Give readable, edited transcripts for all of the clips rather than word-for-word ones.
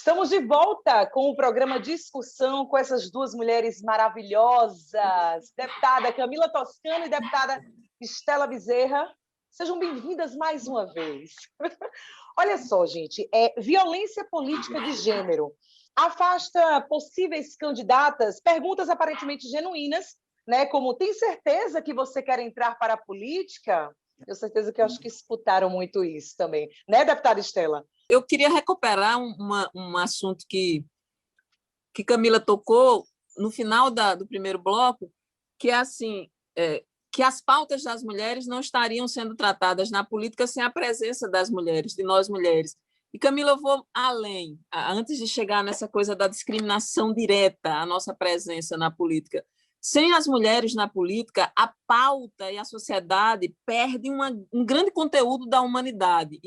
Estamos de volta com o programa Discussão com essas duas mulheres maravilhosas, deputada Camila Toscano e deputada Estela Bezerra. Sejam bem-vindas mais uma vez. Olha só, gente, violência política de gênero afasta possíveis candidatas, perguntas aparentemente genuínas, né? Como, tem certeza que você quer entrar para a política? Tenho certeza que eu acho que escutaram muito isso também, né, deputada Estela? Eu queria recuperar um assunto que Camila tocou no final do primeiro bloco, que é assim, que as pautas das mulheres não estariam sendo tratadas na política sem a presença das mulheres, de nós mulheres. E, Camila, eu vou além, antes de chegar nessa coisa da discriminação direta, a nossa presença na política. Sem as mulheres na política, a pauta e a sociedade perdem um grande conteúdo da humanidade.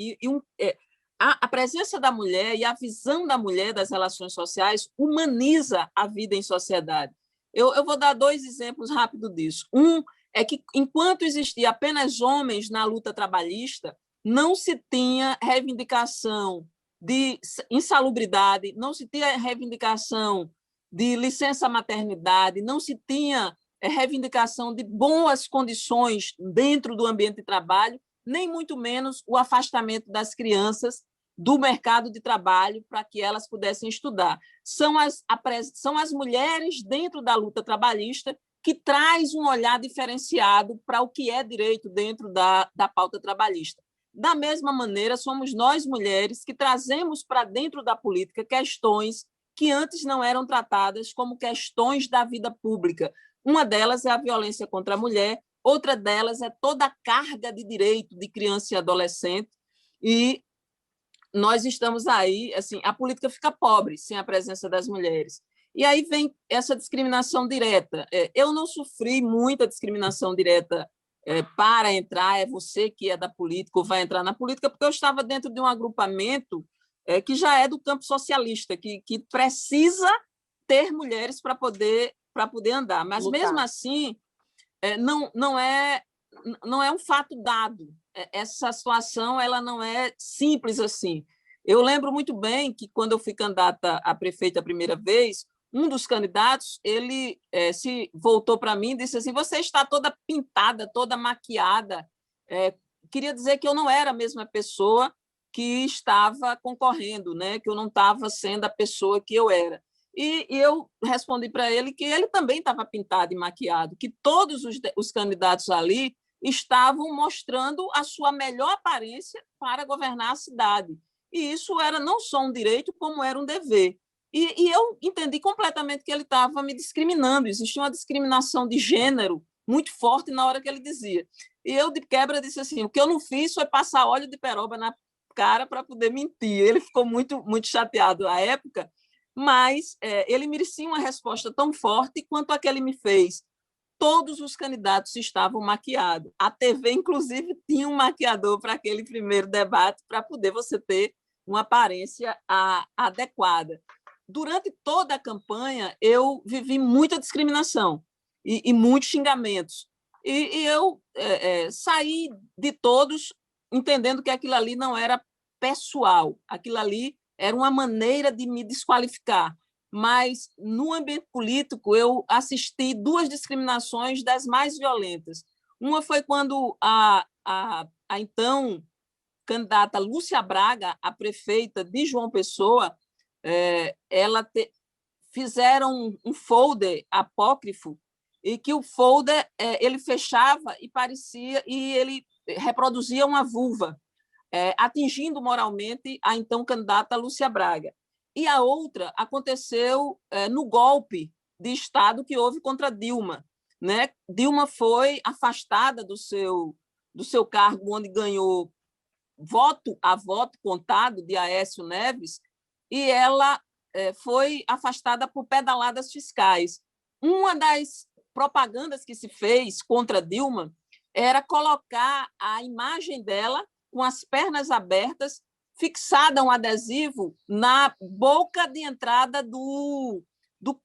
A presença da mulher e a visão da mulher das relações sociais humaniza a vida em sociedade. Eu vou dar dois exemplos rápidos disso. Um é que, enquanto existia apenas homens na luta trabalhista, não se tinha reivindicação de insalubridade, não se tinha reivindicação de licença maternidade, não se tinha reivindicação de boas condições dentro do ambiente de trabalho, nem muito menos o afastamento das crianças do mercado de trabalho para que elas pudessem estudar. São as mulheres dentro da luta trabalhista que traz um olhar diferenciado para o que é direito dentro da pauta trabalhista. Da mesma maneira, somos nós, mulheres, que trazemos para dentro da política questões que antes não eram tratadas como questões da vida pública. Uma delas é a violência contra a mulher, outra delas é toda a carga de direito de criança e adolescente, e nós estamos aí, assim, a política fica pobre sem a presença das mulheres. E aí vem essa discriminação direta. Eu não sofri muita discriminação direta para entrar, é você que é da política ou vai entrar na política, porque eu estava dentro de um agrupamento que já é do campo socialista, que precisa ter mulheres para poder andar. Mas, lutar. Mesmo assim, não é um fato dado. Essa situação ela não é simples assim. Eu lembro muito bem que, quando eu fui candidata a prefeita a primeira vez, um dos candidatos ele se voltou para mim e disse assim: você está toda pintada, toda maquiada. Queria dizer que eu não era a mesma pessoa que estava concorrendo, né? Que eu não estava sendo a pessoa que eu era. E eu respondi para ele que ele também estava pintado e maquiado, que todos os candidatos ali estavam mostrando a sua melhor aparência para governar a cidade. E isso era não só um direito, como era um dever. E eu entendi completamente que ele estava me discriminando. Existia uma discriminação de gênero muito forte na hora que ele dizia. E eu, de quebra, disse assim: o que eu não fiz foi passar óleo de peroba na cara para poder mentir. Ele ficou muito, muito chateado à época, mas ele merecia uma resposta tão forte quanto a que ele me fez. Todos os candidatos estavam maquiados. A TV, inclusive, tinha um maquiador para aquele primeiro debate, para poder você ter uma aparência adequada. Durante toda a campanha, eu vivi muita discriminação e muitos xingamentos. E eu saí de todos entendendo que aquilo ali não era pessoal, aquilo ali era uma maneira de me desqualificar. Mas, no ambiente político, eu assisti duas discriminações das mais violentas. Uma foi quando a então candidata Lúcia Braga, a prefeita de João Pessoa, fizeram um folder apócrifo, e que o folder ele fechava e ele reproduzia uma vulva, atingindo moralmente a então candidata Lúcia Braga. E a outra aconteceu no golpe de Estado que houve contra Dilma, né? Dilma foi afastada do seu cargo, onde ganhou voto a voto contado de Aécio Neves, e ela foi afastada por pedaladas fiscais. Uma das propagandas que se fez contra Dilma era colocar a imagem dela com as pernas abertas, fixada um adesivo na boca de entrada do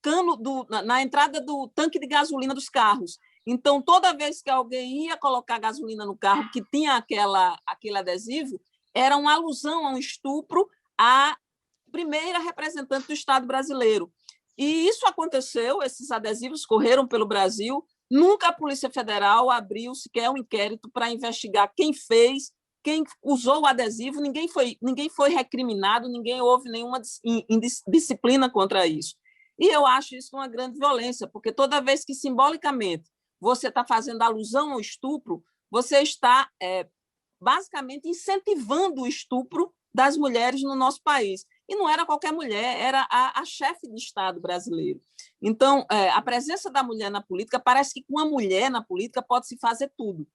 cano, na entrada do tanque de gasolina dos carros. Então, toda vez que alguém ia colocar gasolina no carro que tinha aquele adesivo, era uma alusão a um estupro, a primeira representante do Estado brasileiro. E isso aconteceu, esses adesivos correram pelo Brasil, nunca a Polícia Federal abriu sequer um inquérito para investigar quem fez, quem usou o adesivo, ninguém foi recriminado, ninguém houve nenhuma disciplina contra isso. E eu acho isso uma grande violência, porque toda vez que simbolicamente você está fazendo alusão ao estupro, você está basicamente incentivando o estupro das mulheres no nosso país. E não era qualquer mulher, era a chefe de Estado brasileiro. Então, a presença da mulher na política, parece que com a mulher na política pode-se fazer tudo.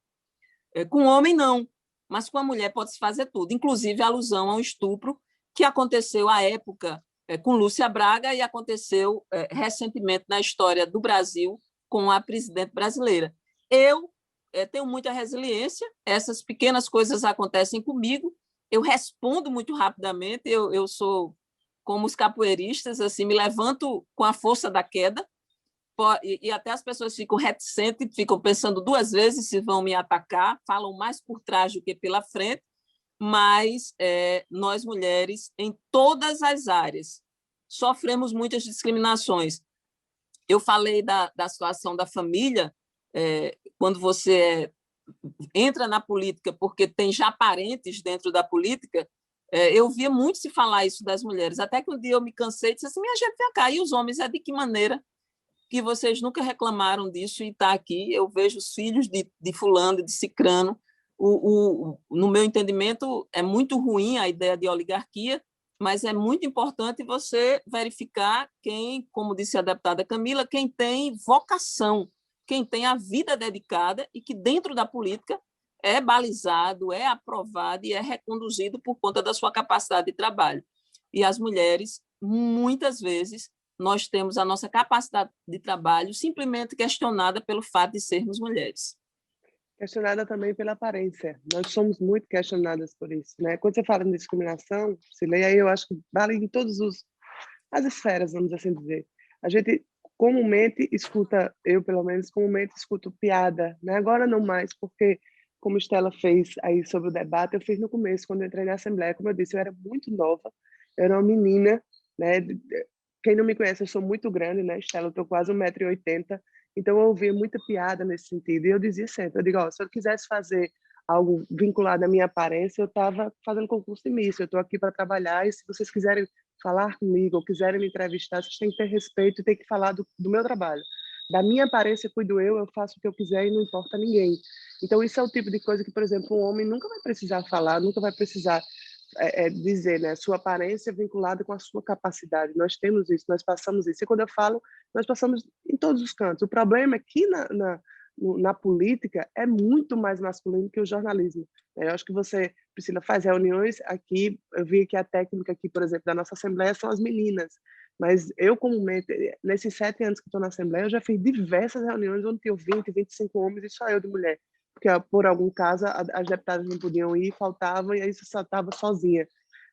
Com o homem, não, mas com a mulher pode-se fazer tudo, inclusive a alusão ao estupro, que aconteceu à época com Lúcia Braga e aconteceu recentemente na história do Brasil com a presidente brasileira. Eu tenho muita resiliência, essas pequenas coisas acontecem comigo, eu respondo muito rapidamente, eu sou como os capoeiristas, assim, me levanto com a força da queda, e até as pessoas ficam reticentes, ficam pensando duas vezes se vão me atacar, falam mais por trás do que pela frente, mas nós mulheres, em todas as áreas, sofremos muitas discriminações. Eu falei da situação da família, quando você entra na política porque tem já parentes dentro da política, eu via muito se falar isso das mulheres, até que um dia eu me cansei e disse assim, minha gente, vem cá, e os homens, de que maneira que vocês nunca reclamaram disso e está aqui? Eu vejo os filhos de fulano, de cicrano, no meu entendimento, é muito ruim a ideia de oligarquia, mas é muito importante você verificar quem, como disse a deputada Camila, quem tem vocação, quem tem a vida dedicada e que dentro da política é balizado, é aprovado e é reconduzido por conta da sua capacidade de trabalho. E as mulheres, muitas vezes, nós temos a nossa capacidade de trabalho simplesmente questionada pelo fato de sermos mulheres. Questionada também pela aparência. Nós somos muito questionadas por isso, né? Quando você fala em discriminação, Cilei, aí eu acho que vale em todas as esferas, vamos assim dizer. A gente comumente escuta, eu pelo menos comumente escuto piada, né? Agora não mais, porque como Estela fez aí sobre o debate, eu fiz no começo, quando eu entrei na Assembleia, como eu disse, eu era muito nova, eu era uma menina, né? Quem não me conhece, eu sou muito grande, né, Estela? Eu estou quase 1,80 m, então eu ouvia muita piada nesse sentido. E eu dizia sempre, eu digo, se eu quisesse fazer algo vinculado à minha aparência, eu estava fazendo concurso de Miss, eu estou aqui para trabalhar, e se vocês quiserem falar comigo ou quiserem me entrevistar, vocês têm que ter respeito e têm que falar do meu trabalho. Da minha aparência, cuido eu faço o que eu quiser e não importa ninguém. Então, isso é o tipo de coisa que, por exemplo, um homem nunca vai precisar falar, nunca vai precisar dizer, né, sua aparência é vinculada com a sua capacidade. Nós temos isso, nós passamos isso. E quando eu falo, nós passamos em todos os cantos. O problema é que na política é muito mais masculino que o jornalismo. Eu acho que você, Priscila, faz reuniões aqui, eu vi que a técnica aqui, por exemplo, da nossa Assembleia são as meninas, mas eu, comumente, nesses 7 anos que estou na Assembleia, eu já fiz diversas reuniões onde tinham 20, 25 homens e só eu de mulher, porque por algum caso as deputadas não podiam ir, faltavam, e aí você só estava sozinha.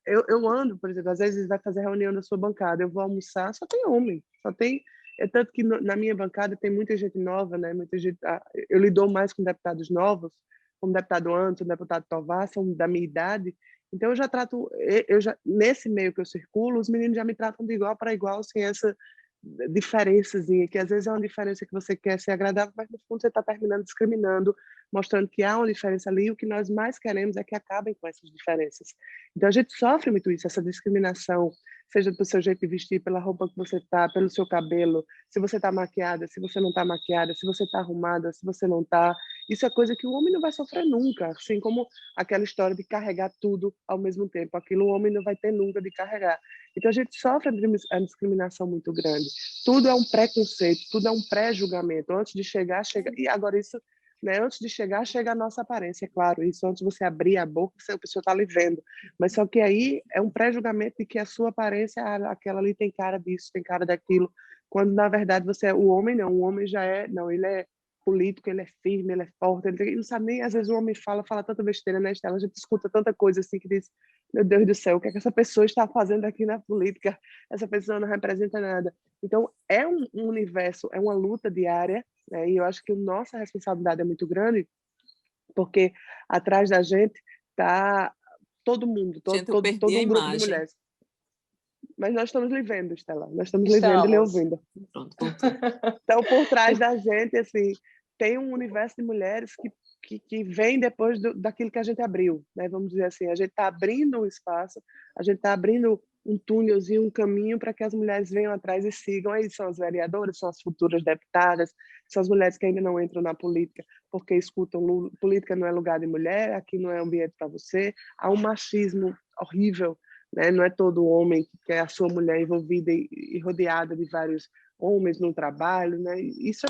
Eu ando, por exemplo, às vezes vai fazer reunião da sua bancada, eu vou almoçar, só tem homem, só tem... tanto que na minha bancada tem muita gente nova, né? Muita gente, eu lido mais com deputados novos, como o deputado Anderson, o deputado Tovar, são da minha idade, então eu já trato, nesse meio que eu circulo, os meninos já me tratam de igual para igual, sem essa diferençazinha, que às vezes é uma diferença que você quer ser agradável, mas no fundo você está terminando discriminando, mostrando que há uma diferença ali, e o que nós mais queremos é que acabem com essas diferenças. Então a gente sofre muito isso, essa discriminação, seja do seu jeito de vestir, pela roupa que você está, pelo seu cabelo, se você está maquiada, se você não está maquiada, se você está arrumada, se você não está. Isso é coisa que o homem não vai sofrer nunca, assim como aquela história de carregar tudo ao mesmo tempo. Aquilo o homem não vai ter nunca de carregar. Então a gente sofre a discriminação muito grande. Tudo é um preconceito, tudo é um pré-julgamento. Antes de chegar, chega... E agora isso... Né? Antes de chegar, chega a nossa aparência, é claro. Isso antes de você abrir a boca, a pessoa está lhe vendo. Mas só que aí é um pré-julgamento de que a sua aparência, aquela ali tem cara disso, tem cara daquilo. Quando, na verdade, o homem não. O homem já é... Não, ele é político, ele é firme, ele é forte. Ele não sabe nem... Às vezes o homem fala tanta besteira, né, Estela? A gente escuta tanta coisa assim que diz, meu Deus do céu, o que é que essa pessoa está fazendo aqui na política? Essa pessoa não representa nada. Então, é um universo, é uma luta diária, né? E eu acho que a nossa responsabilidade é muito grande, porque atrás da gente está todo mundo, todo um grupo de mulheres. Mas nós estamos lhe vendo, Estela. Nós estamos lhe vendo e lhe ouvindo. Pronto. Então, por trás da gente, assim, tem um universo de mulheres que vem depois daquilo que a gente abriu, né? Vamos dizer assim, a gente está abrindo um espaço, a gente está abrindo um túnelzinho, um caminho para que as mulheres venham atrás e sigam. Aí são as vereadoras, são as futuras deputadas, são as mulheres que ainda não entram na política porque escutam política não é lugar de mulher, aqui não é ambiente para você. Há um machismo horrível, né? Não é todo homem que quer a sua mulher envolvida e rodeada de vários homens no trabalho, né? Isso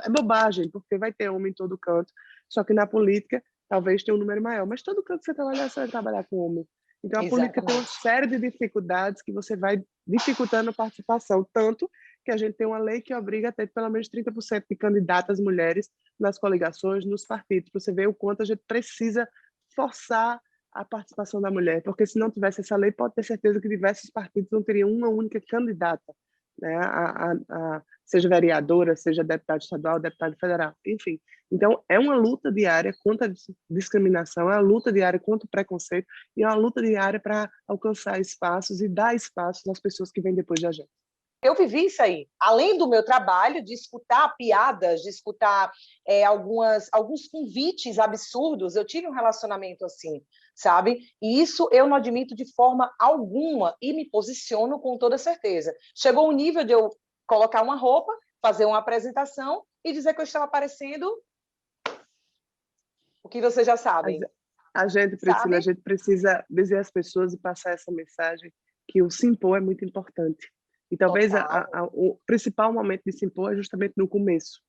é bobagem, porque vai ter homem em todo canto, só que na política talvez tenha um número maior, mas todo canto que você vai trabalhar com homem. Então, a política tem uma série de dificuldades que você vai dificultando a participação, tanto que a gente tem uma lei que obriga a ter pelo menos 30% de candidatas mulheres nas coligações, nos partidos, para você ver o quanto a gente precisa forçar a participação da mulher, porque se não tivesse essa lei, pode ter certeza que diversos partidos não teriam uma única candidata, né, seja vereadora, seja deputado estadual, deputado federal, enfim. Então, é uma luta diária contra a discriminação, é uma luta diária contra o preconceito e é uma luta diária para alcançar espaços e dar espaços às pessoas que vêm depois da gente. Eu vivi isso aí. Além do meu trabalho, de escutar piadas, de escutar alguns convites absurdos, eu tive um relacionamento assim, sabe? E isso eu não admito de forma alguma e me posiciono com toda certeza. Chegou um nível de eu colocar uma roupa, fazer uma apresentação e dizer que eu estava parecendo o que vocês já sabem. A gente precisa dizer às pessoas e passar essa mensagem que o se impor é muito importante. E talvez o principal momento de se impor é justamente no começo.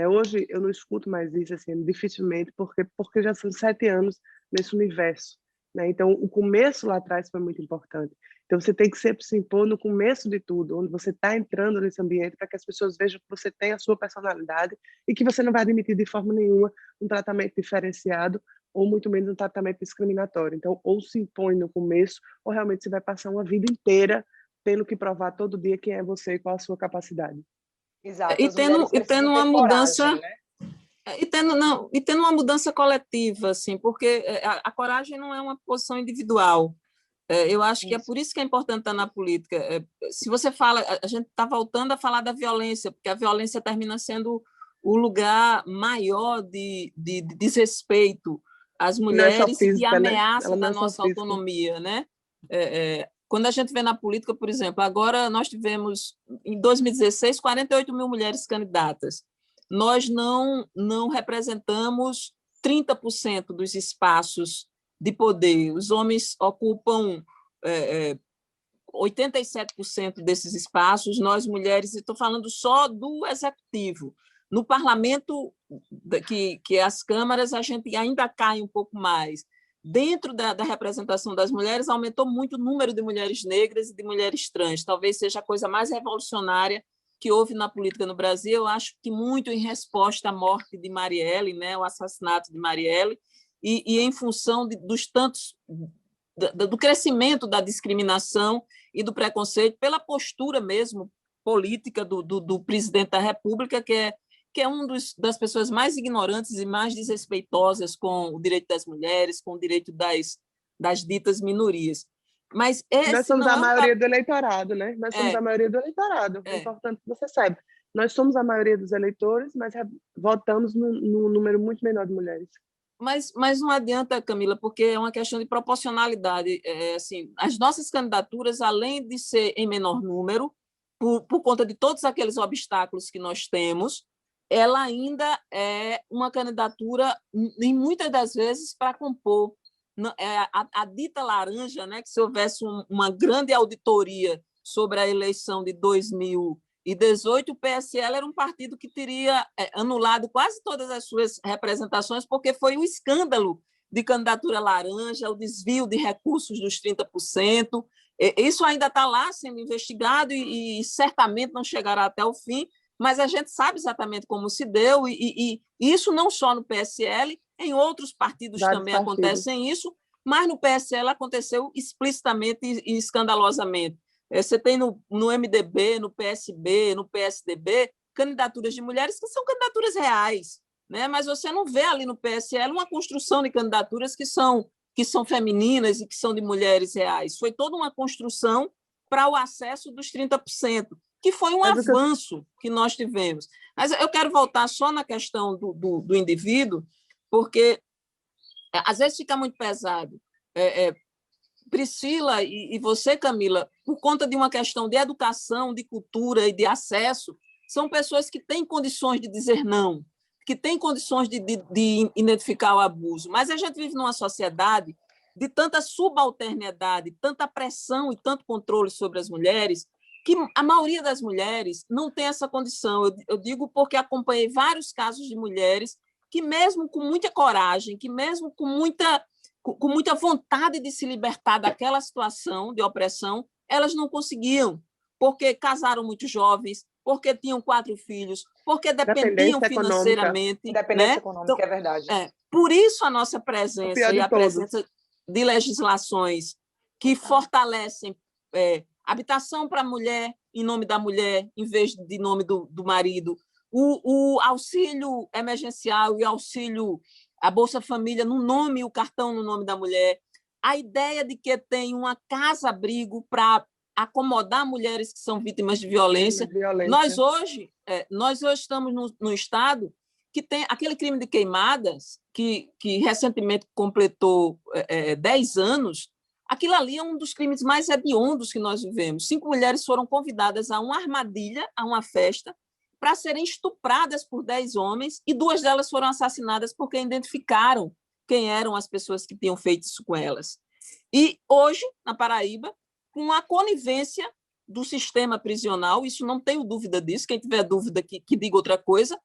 Hoje eu não escuto mais isso, assim, dificilmente, porque já são 7 anos nesse universo, né? Então, o começo lá atrás foi muito importante. Então, você tem que sempre se impor no começo de tudo, onde você está entrando nesse ambiente, para que as pessoas vejam que você tem a sua personalidade e que você não vai admitir de forma nenhuma um tratamento diferenciado ou muito menos um tratamento discriminatório. Então, ou se impõe no começo, ou realmente você vai passar uma vida inteira tendo que provar todo dia quem é você e qual a sua capacidade. Exato. E tendo uma mudança, coragem, né? e tendo uma mudança coletiva, assim, porque a coragem não é uma posição individual. Eu acho que é por isso que é importante estar na política. Se você fala, a gente está voltando a falar da violência, porque a violência termina sendo o lugar maior de desrespeito às mulheres e de ameaça da nossa autonomia, né? Quando a gente vê na política, por exemplo, agora nós tivemos, em 2016, 48 mil mulheres candidatas. Nós não representamos 30% dos espaços de poder. Os homens ocupam 87% desses espaços, nós mulheres, estou falando só do executivo. No parlamento, que é as câmaras, a gente ainda cai um pouco mais. Dentro da representação das mulheres, aumentou muito o número de mulheres negras e de mulheres trans. Talvez seja a coisa mais revolucionária que houve na política no Brasil. Eu acho que muito em resposta à morte de Marielle, né, o assassinato de Marielle, e em função dos tantos do crescimento da discriminação e do preconceito pela postura mesmo política do presidente da República, que é das pessoas mais ignorantes e mais desrespeitosas com o direito das mulheres, com o direito das ditas minorias. Mas nós somos a maioria do eleitorado, né? Nós somos a maioria do eleitorado. É importante que você saiba. Nós somos a maioria dos eleitores, mas votamos num número muito menor de mulheres. Mas não adianta, Camila, porque é uma questão de proporcionalidade. Assim, as nossas candidaturas, além de ser em menor número, por conta de todos aqueles obstáculos que nós temos, ela ainda é uma candidatura, e muitas das vezes, para compor a dita laranja, né, que se houvesse uma grande auditoria sobre a eleição de 2018, o PSL era um partido que teria anulado quase todas as suas representações, porque foi o escândalo de candidatura laranja, o desvio de recursos dos 30%. Isso ainda está lá sendo investigado e certamente não chegará até o fim, mas a gente sabe exatamente como se deu, e isso não só no PSL, em outros partidos também acontecem isso, mas no PSL aconteceu explicitamente e escandalosamente. Você tem no MDB, no PSB, no PSDB, candidaturas de mulheres que são candidaturas reais, né? Mas você não vê ali no PSL uma construção de candidaturas que são femininas e que são de mulheres reais. Foi toda uma construção para o acesso dos 30%, que foi um avanço que nós tivemos. Mas eu quero voltar só na questão do indivíduo, porque às vezes fica muito pesado. Priscila e você, Camila, por conta de uma questão de educação, de cultura e de acesso, são pessoas que têm condições de dizer não, que têm condições de identificar o abuso. Mas a gente vive numa sociedade de tanta subalternidade, tanta pressão e tanto controle sobre as mulheres, que a maioria das mulheres não tem essa condição. Eu digo porque acompanhei vários casos de mulheres que, mesmo com muita coragem, que mesmo com muita vontade de se libertar daquela situação de opressão, elas não conseguiam, porque casaram muito jovens, porque tinham 4 filhos, porque dependiam financeiramente. Independência econômica, então, é verdade. Por isso a nossa presença e a presença de legislações que fortalecem habitação para a mulher, em nome da mulher, em vez de nome do marido, o auxílio emergencial e auxílio, a Bolsa Família no nome, o cartão no nome da mulher, a ideia de que tem uma casa-abrigo para acomodar mulheres que são vítimas de violência. Nós hoje estamos num estado que tem aquele crime de queimadas, que recentemente completou 10 anos. Aquilo ali é um dos crimes mais hediondos que nós vivemos. 5 mulheres foram convidadas a uma armadilha, a uma festa, para serem estupradas por 10 homens, e 2 delas foram assassinadas porque identificaram quem eram as pessoas que tinham feito isso com elas. E hoje, na Paraíba, com a conivência do sistema prisional, isso não tenho dúvida disso, quem tiver dúvida que diga outra coisa,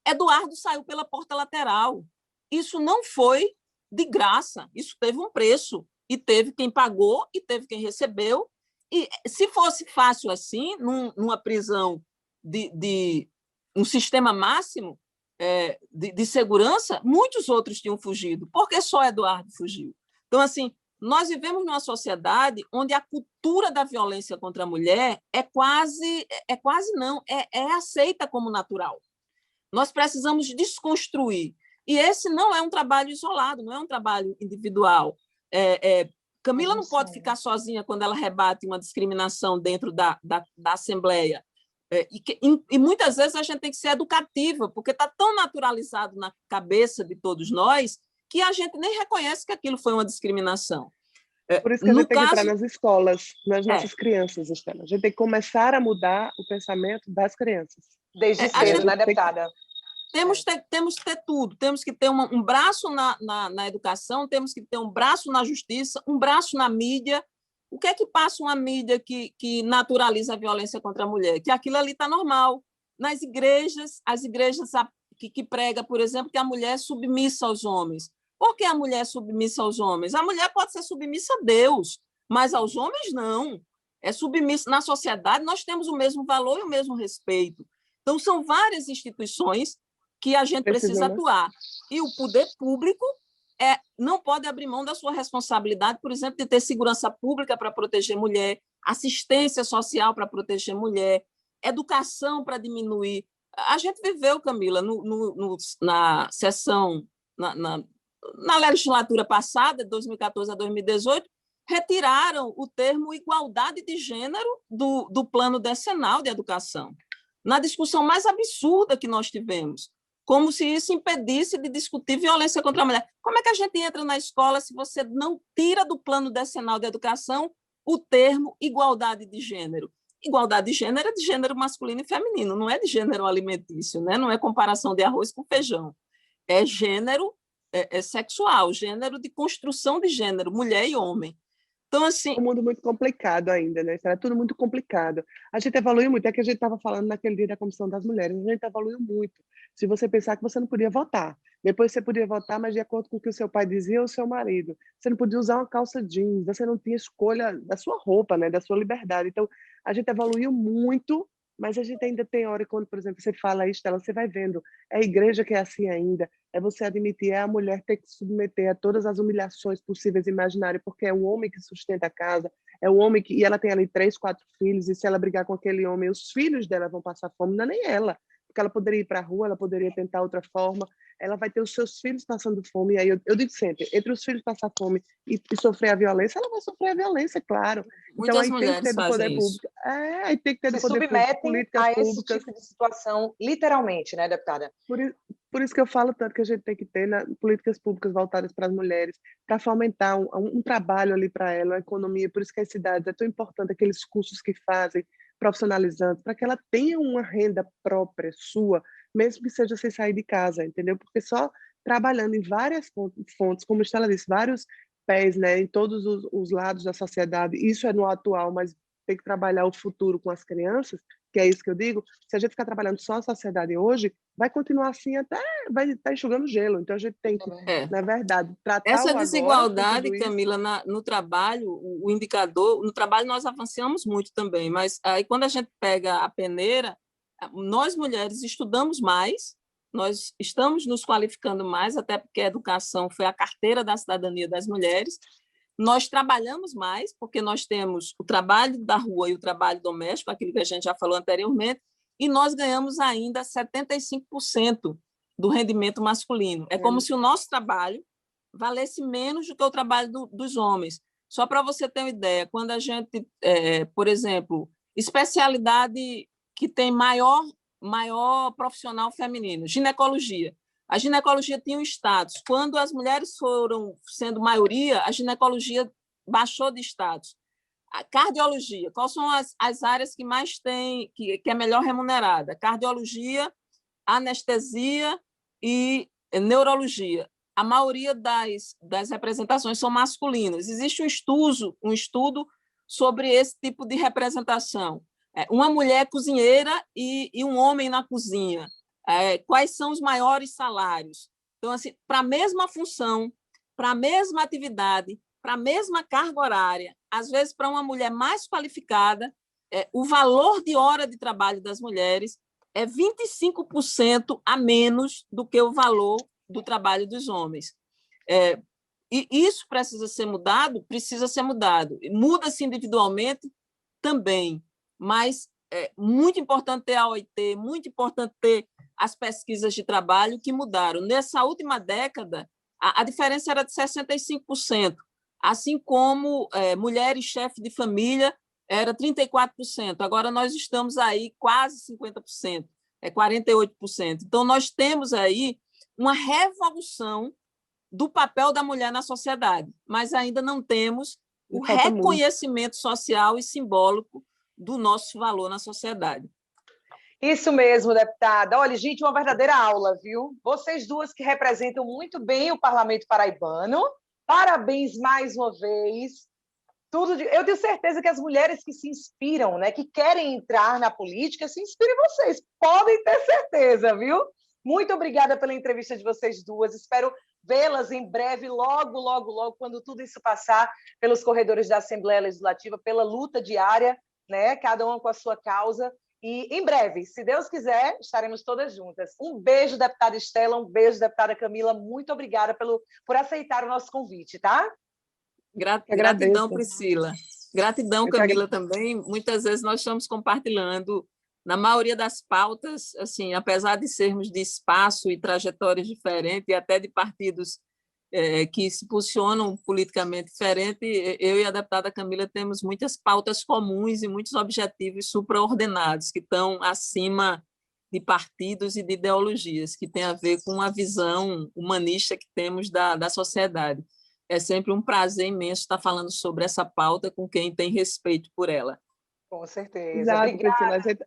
Eduardo saiu pela porta lateral. Isso não foi de graça, isso teve um preço, e teve quem pagou e teve quem recebeu. E se fosse fácil assim, numa prisão de um sistema máximo de segurança, muitos outros tinham fugido. Por que só Eduardo fugiu? Então, assim, nós vivemos numa sociedade onde a cultura da violência contra a mulher é aceita como natural. Nós precisamos desconstruir. E esse não é um trabalho isolado, não é um trabalho individual. Camila não pode ficar sozinha quando ela rebate uma discriminação dentro da Assembleia. E muitas vezes a gente tem que ser educativa, porque está tão naturalizado na cabeça de todos nós que a gente nem reconhece que aquilo foi uma discriminação. Por isso que a gente tem que entrar nas escolas, nas nossas crianças, Estela. A gente tem que começar a mudar o pensamento das crianças. Desde cedo, né, deputada? Temos que ter tudo. Temos que ter um braço na educação, temos que ter um braço na justiça, um braço na mídia. O que é que passa uma mídia que naturaliza a violência contra a mulher? Que aquilo ali está normal. Nas igrejas, as igrejas que pregam, por exemplo, que a mulher é submissa aos homens. Por que a mulher é submissa aos homens? A mulher pode ser submissa a Deus, mas aos homens não. É submissa. Na sociedade, nós temos o mesmo valor e o mesmo respeito. Então, são várias instituições que a gente precisa atuar. E o poder público não pode abrir mão da sua responsabilidade, por exemplo, de ter segurança pública para proteger mulher, assistência social para proteger mulher, educação para diminuir. A gente viveu, Camila, na sessão, na legislatura passada, de 2014 a 2018, retiraram o termo igualdade de gênero do plano decenal de educação, na discussão mais absurda que nós tivemos, como se isso impedisse de discutir violência contra a mulher. Como é que a gente entra na escola se você não tira do plano decenal de educação o termo igualdade de gênero? Igualdade de gênero é de gênero masculino e feminino, não é de gênero alimentício, né? Não é comparação de arroz com feijão. É gênero sexual, gênero de construção de gênero, mulher e homem. Então, assim... É um mundo muito complicado ainda, né? Será tudo muito complicado. A gente evoluiu muito, é que a gente estava falando naquele dia da Comissão das Mulheres, a gente evoluiu muito. Se você pensar que você não podia votar, depois você podia votar, mas de acordo com o que o seu pai dizia ou o seu marido. Você não podia usar uma calça jeans, você não tinha escolha da sua roupa, né? Da sua liberdade. Então, a gente evoluiu muito, mas a gente ainda tem hora quando, por exemplo, você fala isso, você vai vendo, é a igreja que é assim ainda, é você admitir, é a mulher ter que se submeter a todas as humilhações possíveis e imaginárias, porque é o homem que sustenta a casa, é o homem e ela tem ali 3, 4 filhos, e se ela brigar com aquele homem, os filhos dela vão passar fome, não é nem ela, porque ela poderia ir para a rua, ela poderia tentar outra forma, ela vai ter os seus filhos passando fome, e aí eu digo sempre, entre os filhos passar fome e sofrer a violência, ela vai sofrer a violência, claro. Então Muitas aí tem que ter mulheres do poder fazem isso. público, aí tem que ter do Se poder público submetem políticas a esse públicas. tipo de situação, literalmente, né, deputada? Por isso que eu falo tanto que a gente tem que ter políticas públicas voltadas para as mulheres, para fomentar um trabalho ali para ela, a economia. Por isso que as cidades é tão importante, aqueles cursos que fazem, profissionalizantes, para que ela tenha uma renda própria, sua, mesmo que seja sem sair de casa, entendeu? Porque só trabalhando em várias fontes, como a Estela disse, vários pés, né, em todos os lados da sociedade, isso é no atual, mas tem que trabalhar o futuro com as crianças, que é isso que eu digo, se a gente ficar trabalhando só a sociedade hoje, vai continuar assim até vai estar enxugando gelo. Então a gente tem que, É. na verdade, tratar Essa o agora com desigualdade, tudo isso. Camila, no trabalho, o indicador, no trabalho nós avançamos muito também, mas aí quando a gente pega a peneira, nós mulheres estudamos mais, nós estamos nos qualificando mais, até porque a educação foi a carteira da cidadania das mulheres, nós trabalhamos mais, porque nós temos o trabalho da rua e o trabalho doméstico, aquilo que a gente já falou anteriormente, e nós ganhamos ainda 75% do rendimento masculino. É como se o nosso trabalho valesse menos do que o trabalho dos homens. Só para você ter uma ideia, quando a gente, por exemplo, especialidade que tem maior profissional feminino, ginecologia. A ginecologia tinha um status. Quando as mulheres foram sendo maioria, a ginecologia baixou de status. A cardiologia, quais são as áreas que mais tem, que é melhor remunerada? Cardiologia, anestesia e neurologia. A maioria das representações são masculinas. Existe um estudo sobre esse tipo de representação. Uma mulher cozinheira e um homem na cozinha. Quais são os maiores salários? Então, assim, para a mesma função, para a mesma atividade, para a mesma carga horária, às vezes para uma mulher mais qualificada, o valor de hora de trabalho das mulheres é 25% a menos do que o valor do trabalho dos homens. E isso precisa ser mudado? Precisa ser mudado. Muda-se individualmente também, mas é muito importante ter a OIT, muito importante ter as pesquisas de trabalho que mudaram. Nessa última década, a diferença era de 65%, assim como mulheres chefe de família era 34%. Agora nós estamos aí quase 50%, 48%. Então, nós temos aí uma revolução do papel da mulher na sociedade, mas ainda não temos o reconhecimento social e simbólico do nosso valor na sociedade. Isso mesmo, deputada. Olha, gente, uma verdadeira aula, viu? Vocês duas que representam muito bem o Parlamento Paraibano. Parabéns mais uma vez. Eu tenho certeza que as mulheres que se inspiram, né, que querem entrar na política, se inspiram em vocês. Podem ter certeza, viu? Muito obrigada pela entrevista de vocês duas. Espero vê-las em breve, logo, logo, logo, quando tudo isso passar pelos corredores da Assembleia Legislativa, pela luta diária, né, cada uma com a sua causa. E, em breve, se Deus quiser, estaremos todas juntas. Um beijo, deputada Estela, um beijo, deputada Camila. Muito obrigada por aceitar o nosso convite, tá? Gratidão, Priscila. Gratidão, Camila, também. Muitas vezes nós estamos compartilhando, na maioria das pautas, assim, apesar de sermos de espaço e trajetórias diferentes, e até de partidos que se posicionam politicamente diferente, eu e a deputada Camila temos muitas pautas comuns e muitos objetivos supraordenados, que estão acima de partidos e de ideologias, que tem a ver com a visão humanista que temos da sociedade. É sempre um prazer imenso estar falando sobre essa pauta com quem tem respeito por ela. Com certeza. Exato, Priscila.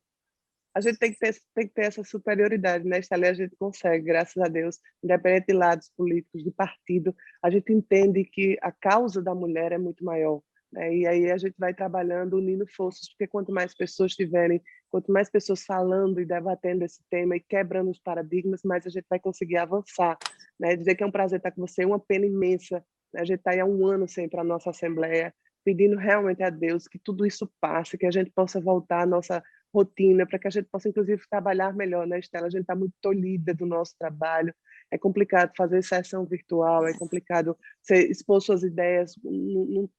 A gente tem que ter essa superioridade, né? Esta lei a gente consegue, graças a Deus, independente de lados políticos, de partido, a gente entende que a causa da mulher é muito maior, né? E aí a gente vai trabalhando, unindo forças, porque quanto mais pessoas tiverem, quanto mais pessoas falando e debatendo esse tema e quebrando os paradigmas, mais a gente vai conseguir avançar, né? Dizer que é um prazer estar com você, é uma pena imensa, né? A gente está aí há um ano sem para a nossa Assembleia, pedindo realmente a Deus que tudo isso passe, que a gente possa voltar à nossa rotina, para que a gente possa, inclusive, trabalhar melhor, né, Estela? A gente está muito tolhida do nosso trabalho, É complicado fazer sessão virtual, é complicado você expor suas ideias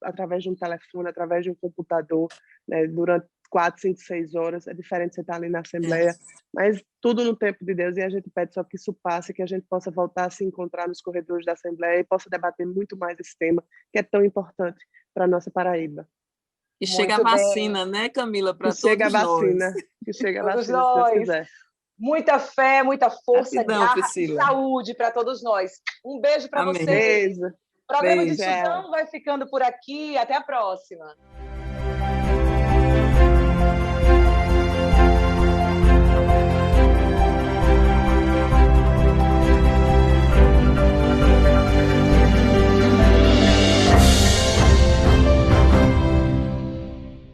através de um telefone, através de um computador, né, durante 4, 5, 6 horas. É diferente você estar ali na Assembleia, mas tudo no tempo de Deus, e a gente pede só que isso passe, que a gente possa voltar a se encontrar nos corredores da Assembleia e possa debater muito mais esse tema, que é tão importante para a nossa Paraíba. E chega a vacina, né, Camila, para todos chega a vacina, nós. Que chega a Todos vacina, se Deus nós. quiser. Muita fé, muita força, Gratidão, garra Priscila. e saúde para todos nós. Um beijo para Amém. vocês. Beijo. O programa Beijo. Discussão vai ficando por aqui. Até a próxima.